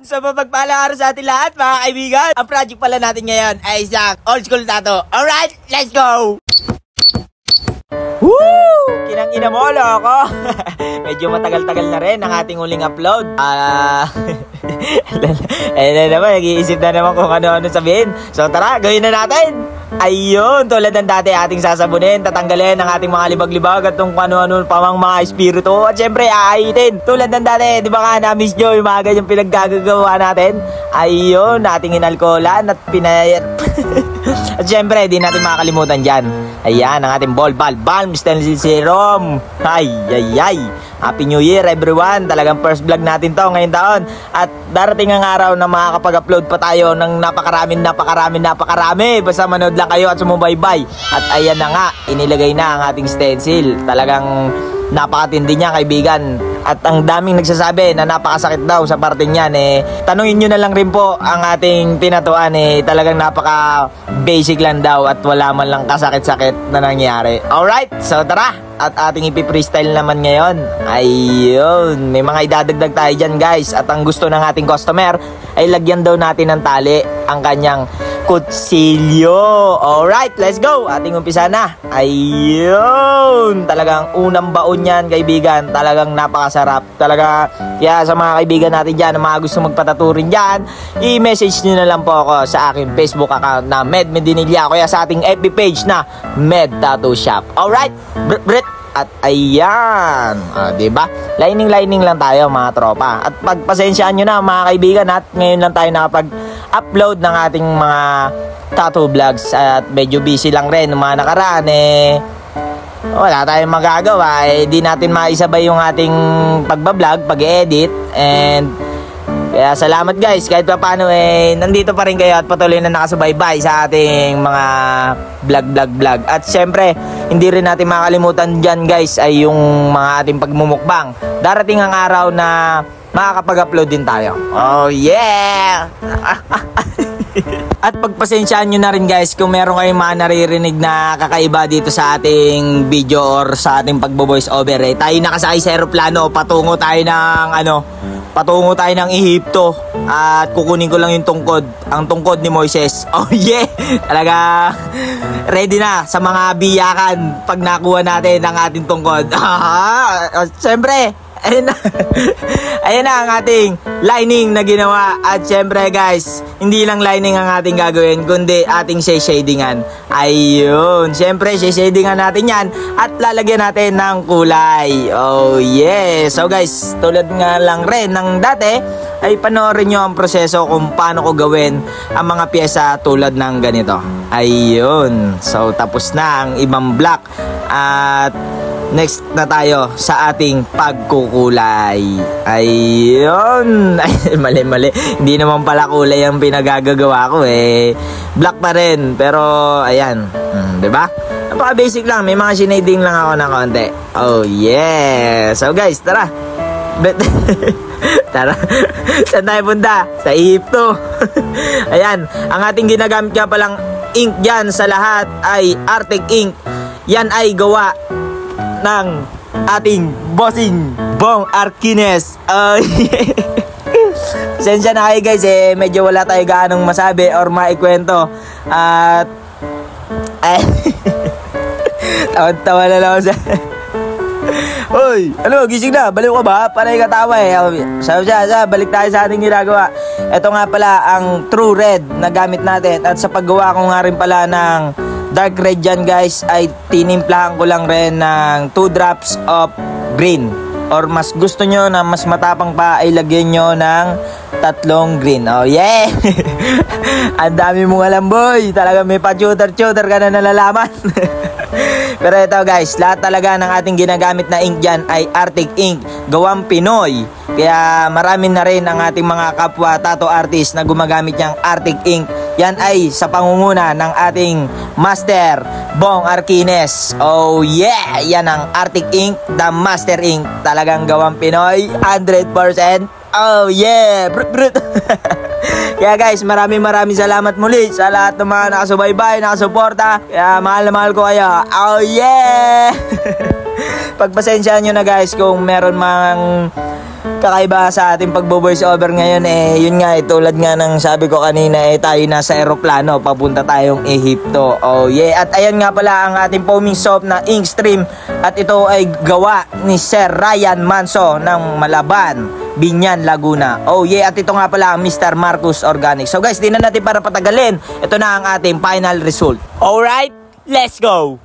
Sa mapagpalang araw sa ating lahat, mga kaibigan. Ang project pala natin ngayon ay isang old school tattoo. Alright, let's go! Woo! Kinang-ina mo, loko. Medyo matagal-tagal na rin ang ating huling upload. Ayun na naman, nag-iisip na naman kung ano-ano sabihin. So tara, gawin na natin. Ayun, tulad ng dati ating sasabunin, tatanggalin ang ating mga libag-libag at kung ano-ano pa mga espiritu. At syempre, aahitin. Tulad ng dati, di ba nga na-miss nyo yung mga ganyang pinaggagawa natin? Ayun, ating inalkoholan at pinayat. At syempre, di natin makakalimutan dyan. Ayan, ang ating balm stencil serum. Ay. Happy New Year everyone. Talagang first vlog natin to ngayong taon. At darating ang araw na makakapag-upload pa tayo ng napakarami. Basta manood lang kayo at sumubaybay. At ayan na nga, inilagay na ang ating stencil. Talagang napakatindi niya, kaibigan. At ang daming nagsasabi na napakasakit daw sa parting yan. Tanungin nyo na lang rin po ang ating tinatuan. Talagang napaka basic lang daw at wala man lang kasakit-sakit na nangyari. Alright, so tara. At ating ipi-freestyle naman ngayon. Ayun, may mga idadagdag tayo dyan, guys. At ang gusto ng ating customer ay lagyan daw natin ng tali ang kanyang kutsilyo. Alright, let's go. Ating umpisa na. Ayun, talagang unang baon yan, kaibigan. Talagang napakasarap. Talaga, kaya sa mga kaibigan natin dyan, na mga gusto magpataturin dyan, i-message nyo na lang po ako sa aking Facebook account na Med Medinilla. Kaya sa ating FB page na Med Tattoo Shop. Alright, at ayan, diba? Lining lang tayo, mga tropa. At pagpasensyaan nyo na, mga kaibigan, at ngayon lang tayo nakapag-upload ng ating mga tattoo vlogs. At medyo busy lang rin ng mga nakaraan. Wala tayong magagawa. Di natin maisabay yung ating pagbablog, pag-edit. And kaya salamat, guys. Kahit pa paano nandito pa rin kayo at patuloy na nakasubaybay sa ating mga vlog. At syempre, hindi rin natin makalimutan dyan, guys, ay yung mga ating pagmumukbang. Darating ang araw na makakapag-upload din tayo. Oh yeah! At pagpasensyaan nyo na rin, guys, kung meron kayong mga naririnig na kakaiba dito sa ating video or sa ating pagbo-voice over. Tayo nakasakay sa aeroplano, patungo tayo ng Ehipto. At kukunin ko lang yung tungkod. Ang tungkod ni Moises. Oh yeah! Talaga ready na sa mga biyakan pag nakuha natin ang ating tungkod. Siyempre, ayun na ang ating lining na ginawa. At syempre, guys, hindi lang lining ang ating gagawin, kundi ating shadingan. Ayun, syempre shadingan natin yan at lalagyan natin ng kulay. Oh yeah. So guys, tulad nga lang rin ng dati, ay panoorin nyo ang proseso kung paano ko gawin ang mga pyesa tulad ng ganito. Ayun, so tapos na ang ibang block. At next na tayo sa ating pagkukulay. Ayun. Ay, mali. Hindi naman pala kulay ang pinagagagawa ko Black pa rin. Pero, ayan. Diba? Napaka-basic lang. May mga shading lang ako ng konti. Oh, yeah. So, guys, tara. Tara. Saan tayo punta? Sa Ehipto. Ayan. Ang ating ginagamit nga palang ink dyan sa lahat ay Arctic ink. Yan ay gawa ng ating bossing Bong Arquines. Sensya na kayo, guys, medyo wala tayo gaanong masabi or maikwento. At tawa na lang ako sa Hoy, ano, gising na, baliw ka ba? Panay katawa siya, balik tayo sa ating ginagawa. Ito nga pala ang True Red na gamit natin. At sa paggawa ko nga rin pala ng dark red dyan, guys, ay tinimplahan ko lang rin ng 2 drops of green. Or mas gusto nyo na mas matapang pa, ay lagyan nyo ng 3 green. Oh yeah. Ang dami mong alam, boy. Talaga may pa-tutor ka na nalalaman. Pero ito, guys, lahat talaga ng ating ginagamit na ink dyan ay Arctic ink, gawang Pinoy. Kaya marami na rin ang ating mga kapwa tattoo artist na gumagamit niyang Arctic ink. Yan ay sa pangunguna ng ating master Bong Arquines. Oh yeah, yan ang Arctic ink, the master ink. Talagang gawang Pinoy, 100%. Oh yeah, brut. Kaya guys, maraming salamat muli sa lahat ng mga nakasubaybay, nakasuporta. Kaya mahal na mahal ko kayo. Oh yeah. Pagpasensyaan nyo na, guys, kung meron mang kakaiba sa ating pagbo-voice over ngayon yun nga tulad nga ng sabi ko kanina tayo nasa eroplano papunta tayong Ehipto. Oh yeah, at ayan nga pala ang ating foaming soap na Inkstream at ito ay gawa ni Sir Ryan Manso ng Malaban, Binyan, Laguna. Oh yeah, at ito nga pala ang Mr. Marcus Organic. So guys, di na natin para patagalin, ito na ang ating final result. Alright, let's go!